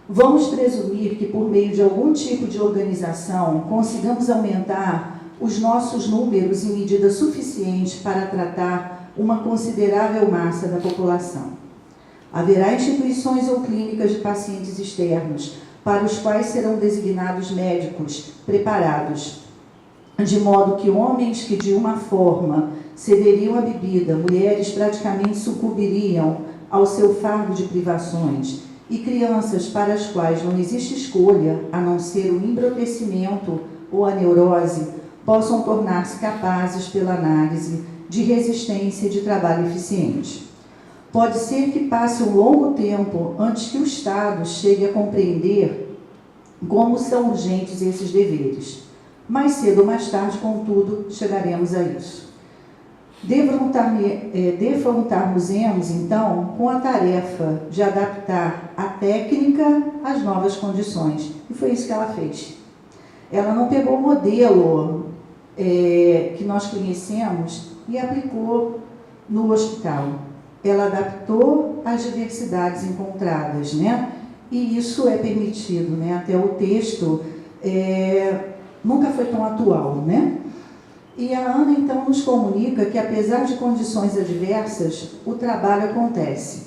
Vamos presumir que, por meio de algum tipo de organização, consigamos aumentar os nossos números em medida suficiente para tratar uma considerável massa da população. Haverá instituições ou clínicas de pacientes externos, para os quais serão designados médicos preparados, de modo que homens que, de uma forma, cederiam à bebida, mulheres praticamente sucumbiriam ao seu fardo de privações, e crianças para as quais não existe escolha, a não ser o embrutecimento ou a neurose, possam tornar-se capazes, pela análise, de resistência e de trabalho eficiente. Pode ser que passe um longo tempo antes que o Estado chegue a compreender como são urgentes esses deveres. Mais cedo ou mais tarde, contudo, chegaremos a isso. Defrontar-nos-emos, então, com a tarefa de adaptar a técnica às novas condições. E foi isso que ela fez. Ela não pegou o modelo que nós conhecemos e aplicou no hospital. Ela adaptou às diversidades encontradas, né? E isso é permitido, né? Até o texto nunca foi tão atual, né? E a Ana, então, nos comunica que, apesar de condições adversas, o trabalho acontece.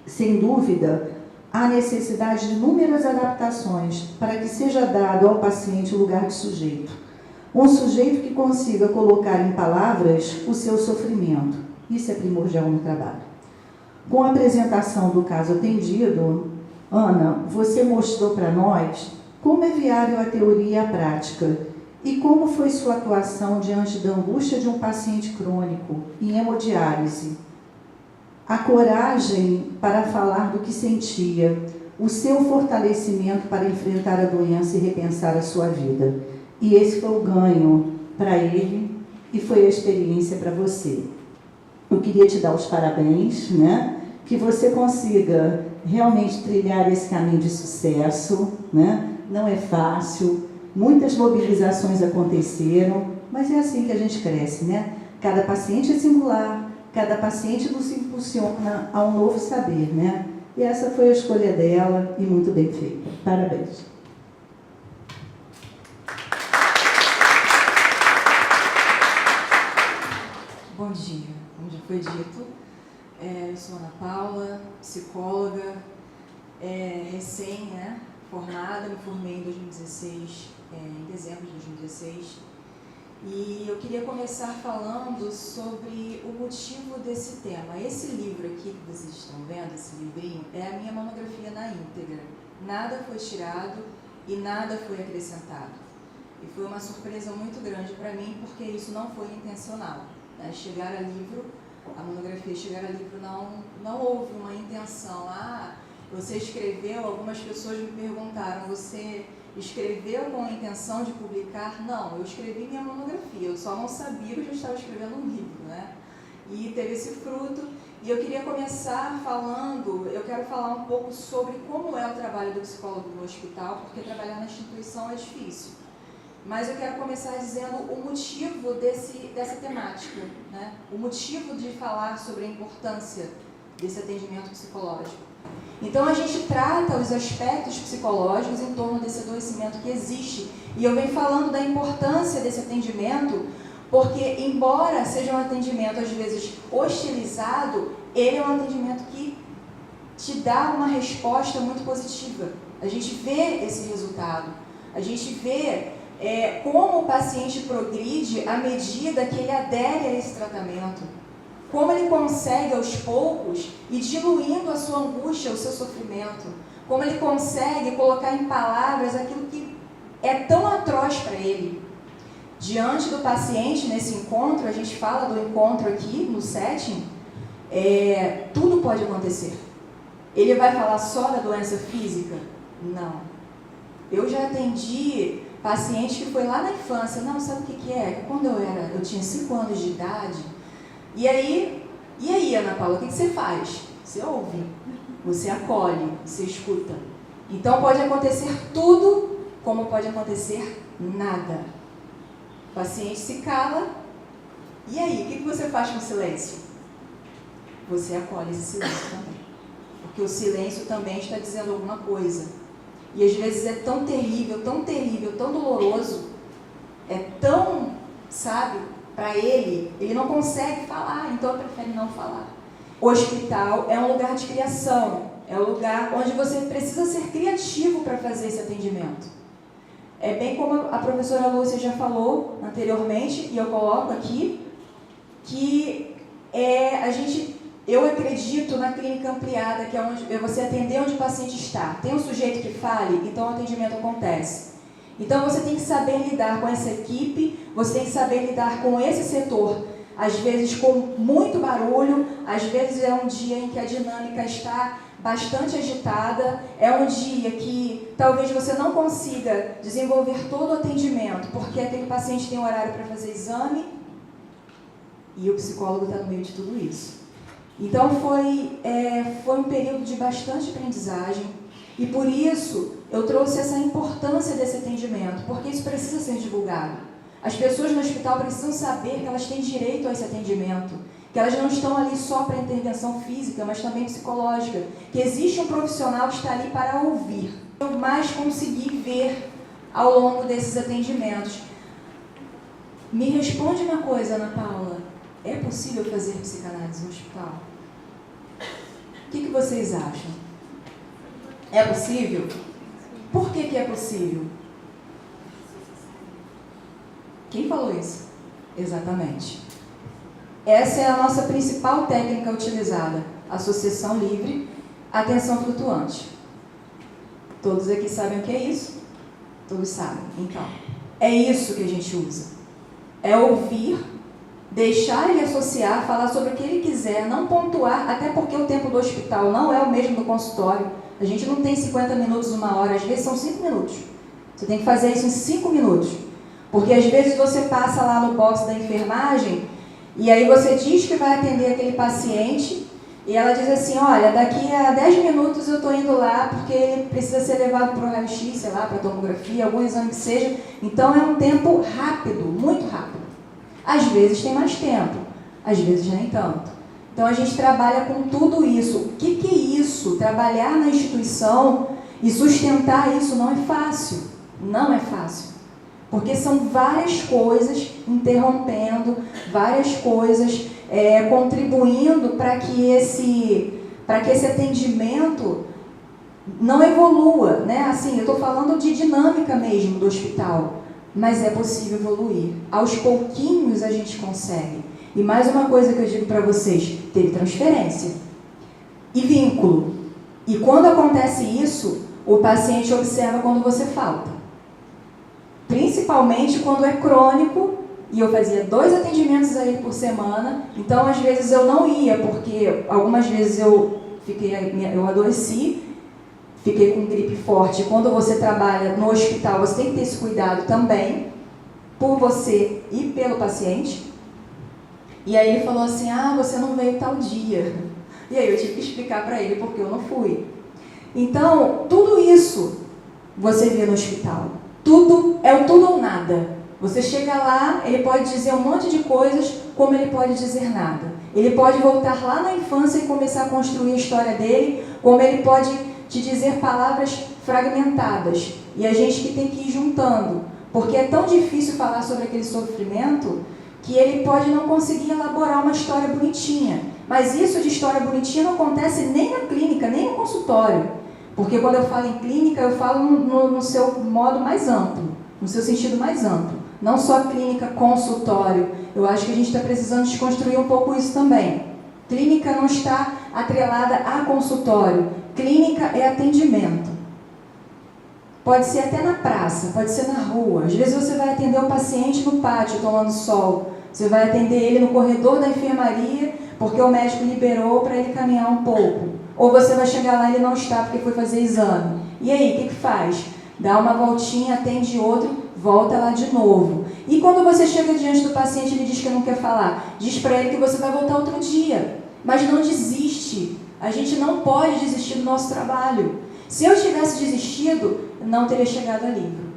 Sem dúvida, há necessidade de inúmeras adaptações para que seja dado ao paciente o lugar de sujeito. Um sujeito que consiga colocar em palavras o seu sofrimento. Isso é primordial no trabalho. Com a apresentação do caso atendido, Ana, você mostrou para nós como é viável a teoria e a prática e como foi sua atuação diante da angústia de um paciente crônico em hemodiálise. A coragem para falar do que sentia, o seu fortalecimento para enfrentar a doença e repensar a sua vida. E esse foi o ganho para ele e foi a experiência para você. Eu queria te dar os parabéns, né? Que você consiga realmente trilhar esse caminho de sucesso, né? Não é fácil, muitas mobilizações aconteceram, mas é assim que a gente cresce, né? Cada paciente é singular, cada paciente nos impulsiona a um novo saber, né? E essa foi a escolha dela e muito bem feita. Parabéns. Bom dia, como já foi dito, eu sou Ana Paula, psicóloga, recém-formada, me formei em 2016, em dezembro de 2016, e eu queria começar falando sobre o motivo desse tema. Esse livro aqui que vocês estão vendo, esse livrinho, é a minha monografia na íntegra. Nada foi tirado e nada foi acrescentado. E foi uma surpresa muito grande para mim, porque isso não foi intencional. Chegar a livro, a monografia chegar a livro, não houve uma intenção. Você escreveu, algumas pessoas me perguntaram, você escreveu com a intenção de publicar? Não, eu escrevi minha monografia, eu só não sabia que eu já estava escrevendo um livro, né? E teve esse fruto, e eu queria começar falando, eu quero falar um pouco sobre como é o trabalho do psicólogo no hospital, porque trabalhar na instituição é difícil. Mas eu quero começar dizendo o motivo dessa temática, né? O motivo de falar sobre a importância desse atendimento psicológico. Então, a gente trata os aspectos psicológicos em torno desse adoecimento que existe. E eu venho falando da importância desse atendimento, porque, embora seja um atendimento, às vezes, hostilizado, ele é um atendimento que te dá uma resposta muito positiva. A gente vê esse resultado. A gente vê como o paciente progride à medida que ele adere a esse tratamento. Como ele consegue, aos poucos, ir diluindo a sua angústia, o seu sofrimento. Como ele consegue colocar em palavras aquilo que é tão atroz para ele. Diante do paciente, nesse encontro, a gente fala do encontro aqui, no setting, tudo pode acontecer. Ele vai falar só da doença física? Não. Eu já atendi paciente que foi lá na infância. Não, sabe o que é? Quando eu tinha 5 anos de idade. E aí, Ana Paula, o que você faz? Você ouve, você acolhe, você escuta. Então pode acontecer tudo, como pode acontecer nada. O paciente se cala. E aí, o que você faz com o silêncio? Você acolhe esse silêncio também. porque o silêncio também está dizendo alguma coisa. E às vezes é tão terrível, tão doloroso, é tão, sabe, para ele não consegue falar, então ele prefere não falar. O hospital é um lugar de criação, é um lugar onde você precisa ser criativo para fazer esse atendimento. É bem como a professora Lúcia já falou anteriormente, e eu coloco aqui, que eu acredito na clínica ampliada, que é onde você atender onde o paciente está. Tem um sujeito que fale, então o atendimento acontece. Então você tem que saber lidar com essa equipe, você tem que saber lidar com esse setor, às vezes com muito barulho, às vezes é um dia em que a dinâmica está bastante agitada, é um dia que talvez você não consiga desenvolver todo o atendimento, porque aquele paciente tem horário para fazer exame e o psicólogo está no meio de tudo isso. Então foi um período de bastante aprendizagem e por isso eu trouxe essa importância desse atendimento, porque isso precisa ser divulgado. As pessoas no hospital precisam saber que elas têm direito a esse atendimento, que elas não estão ali só para intervenção física, mas também psicológica, que existe um profissional que está ali para ouvir. Eu mais consegui ver ao longo desses atendimentos. Me responde uma coisa, Ana Paula, é possível fazer psicanálise no hospital? O que vocês acham? É possível? Por que é possível? Quem falou isso? Exatamente. Essa é a nossa principal técnica utilizada, associação livre, atenção flutuante. Todos aqui sabem o que é isso? Todos sabem. Então, é isso que a gente usa. É ouvir, deixar ele associar, falar sobre o que ele quiser, não pontuar, até porque o tempo do hospital não é o mesmo do consultório. A gente não tem 50 minutos, 1 hora, às vezes são 5 minutos. Você tem que fazer isso em 5 minutos. Porque às vezes você passa lá no box da enfermagem e aí você diz que vai atender aquele paciente e ela diz assim, olha, daqui a 10 minutos eu estou indo lá porque ele precisa ser levado para o raio-x, sei lá, para a tomografia, algum exame que seja. Então é um tempo rápido, muito rápido. Às vezes tem mais tempo, às vezes nem tanto. Então a gente trabalha com tudo isso. O que é isso? Trabalhar na instituição e sustentar isso não é fácil. Não é fácil. Porque são várias coisas interrompendo, várias coisas contribuindo para que esse atendimento não evolua, né? Assim, eu estou falando de dinâmica mesmo do hospital, mas é possível evoluir. Aos pouquinhos a gente consegue. E mais uma coisa que eu digo para vocês, teve transferência e vínculo. E quando acontece isso, o paciente observa quando você falta. Principalmente quando é crônico, e eu fazia 2 atendimentos a ele por semana, então às vezes eu não ia, porque algumas vezes eu adoeci, fiquei com gripe forte. Quando você trabalha no hospital, você tem que ter esse cuidado também, por você e pelo paciente. E aí ele falou assim, você não veio tal dia. E aí eu tive que explicar para ele porque eu não fui. Então, tudo isso você vê no hospital. Tudo é o tudo ou nada. Você chega lá, ele pode dizer um monte de coisas, como ele pode dizer nada. Ele pode voltar lá na infância e começar a construir a história dele, como ele pode te dizer palavras fragmentadas. E a gente que tem que ir juntando, porque é tão difícil falar sobre aquele sofrimento que ele pode não conseguir elaborar uma história bonitinha. Mas isso de história bonitinha não acontece nem na clínica, nem no consultório. Porque quando eu falo em clínica, eu falo no seu modo mais amplo, no seu sentido mais amplo. Não só clínica, consultório. Eu acho que a gente está precisando desconstruir um pouco isso também. Clínica não está atrelada a consultório. Clínica é atendimento. Pode ser até na praça, pode ser na rua. Às vezes você vai atender o paciente no pátio, tomando sol. Você vai atender ele no corredor da enfermaria, porque o médico liberou para ele caminhar um pouco. Ou você vai chegar lá e ele não está porque foi fazer exame. E aí, o que faz? Dá uma voltinha, atende outro, volta lá de novo. E quando você chega diante do paciente e ele diz que não quer falar, diz para ele que você vai voltar outro dia. Mas não desiste. A gente não pode desistir do nosso trabalho. Se eu tivesse desistido, não teria chegado a livro.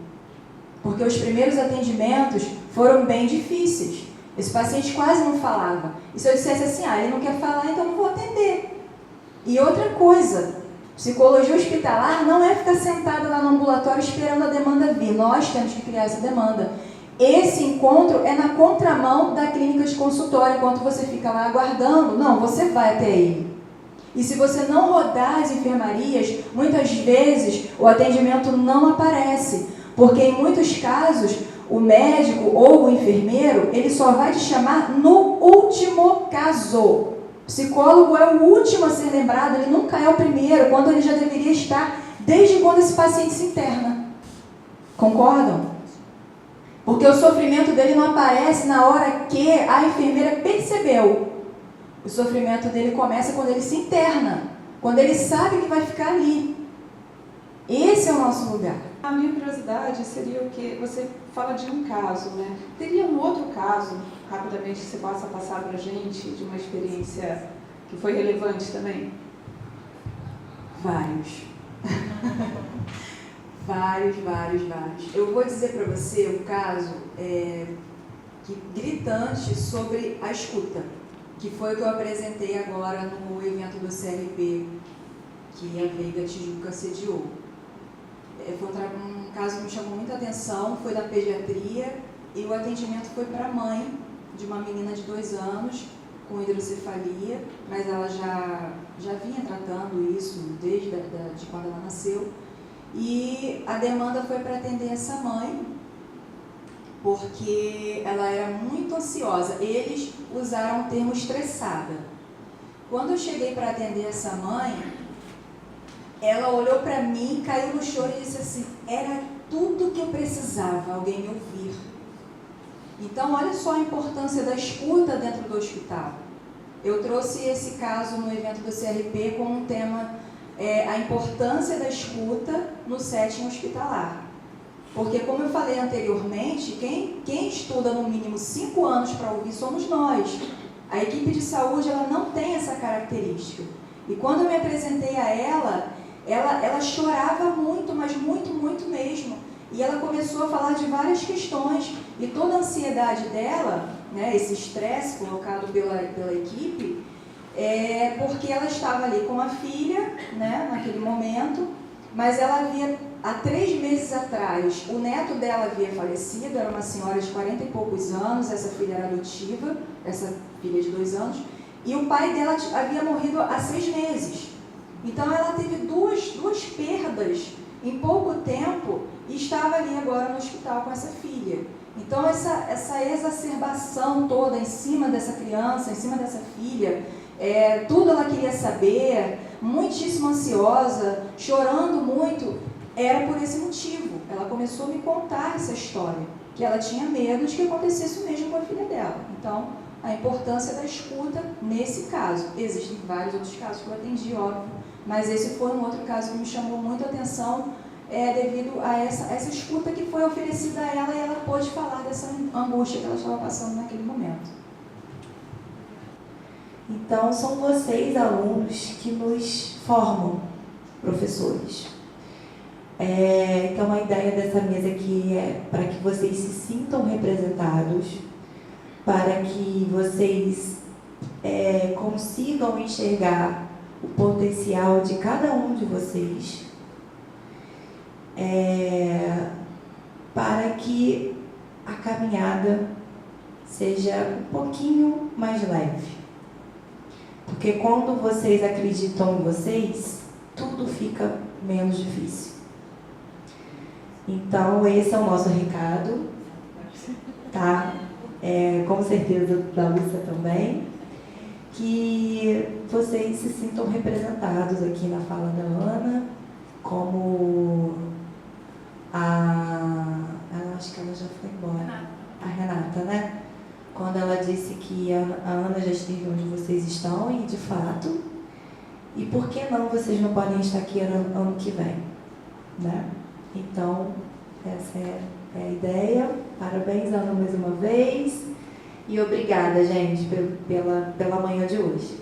Porque os primeiros atendimentos foram bem difíceis. Esse paciente quase não falava. E se eu dissesse assim, ele não quer falar, então não vou atender. E outra coisa, Psicologia hospitalar não é ficar sentada lá no ambulatório esperando a demanda vir. Nós temos que criar essa demanda. Esse encontro é na contramão da clínica de consultório. Enquanto você fica lá aguardando, não, você vai até ele. E se você não rodar as enfermarias, muitas vezes o atendimento não aparece. Porque em muitos casos, o médico ou o enfermeiro, ele só vai te chamar no último caso. O psicólogo é o último a ser lembrado, ele nunca é o primeiro, quando ele já deveria estar desde quando esse paciente se interna. Concordam? Porque o sofrimento dele não aparece na hora que a enfermeira percebeu. O sofrimento dele começa quando ele se interna, quando ele sabe que vai ficar ali. Esse é o nosso lugar. A minha curiosidade seria o que você fala de um caso, né? Teria um outro caso, rapidamente, que você possa passar para a gente, de uma experiência que foi relevante também? Vários. vários. Eu vou dizer para você um caso gritante sobre a escuta, que foi o que eu apresentei agora no evento do CRP, que a Veiga Tijuca sediou. Foi um caso que me chamou muita atenção, foi da pediatria, e o atendimento foi para a mãe de uma menina de 2 anos com hidrocefalia, mas ela já vinha tratando isso desde de quando ela nasceu, e a demanda foi para atender essa mãe, porque ela era muito ansiosa. Eles usaram o termo estressada. Quando eu cheguei para atender essa mãe, ela olhou para mim, caiu no choro e disse assim: era tudo que eu precisava, alguém me ouvir. Então, olha só a importância da escuta dentro do hospital. Eu trouxe esse caso no evento do CRP como um tema, a importância da escuta no setting hospitalar. Porque, como eu falei anteriormente, quem estuda no mínimo 5 anos para ouvir somos nós. A equipe de saúde, ela não tem essa característica. E quando eu me apresentei a ela chorava muito, mas muito mesmo. E ela começou a falar de várias questões. E toda a ansiedade dela, né, esse estresse colocado pela equipe, porque ela estava ali com a filha, né, naquele momento, mas ela havia, há 3 meses atrás, o neto dela havia falecido, era uma senhora de 40 e poucos anos, essa filha era adotiva, essa filha de 2 anos, e o pai dela havia morrido há 6 meses. Então ela teve duas perdas em pouco tempo e estava ali agora no hospital com essa filha. Então essa exacerbação toda em cima dessa criança, em cima dessa filha, tudo ela queria saber, muitíssimo ansiosa, chorando muito, era por esse motivo. Ela começou a me contar essa história, que ela tinha medo de que acontecesse o mesmo com a filha dela. Então, a importância da escuta nesse caso. Existem vários outros casos que eu atendi, óbvio, mas esse foi um outro caso que me chamou muito a atenção, devido a essa escuta que foi oferecida a ela, e ela pôde falar dessa angústia que ela estava passando naquele momento. Então, são vocês, alunos, que nos formam, professores. Então, a ideia dessa mesa aqui é para que vocês se sintam representados, para que vocês consigam enxergar o potencial de cada um de vocês, para que a caminhada seja um pouquinho mais leve. Porque quando vocês acreditam em vocês, tudo fica menos difícil. Então, esse é o nosso recado, tá? Com certeza da Lúcia também, que vocês se sintam representados aqui na fala da Ana, como acho que ela já foi embora, a Renata, né? Quando ela disse que a Ana já esteve onde vocês estão, e de fato, e por que não vocês não podem estar aqui ano que vem, né? Então, essa é a ideia. Parabéns, Ana, mais uma vez, e obrigada, gente, pela manhã de hoje.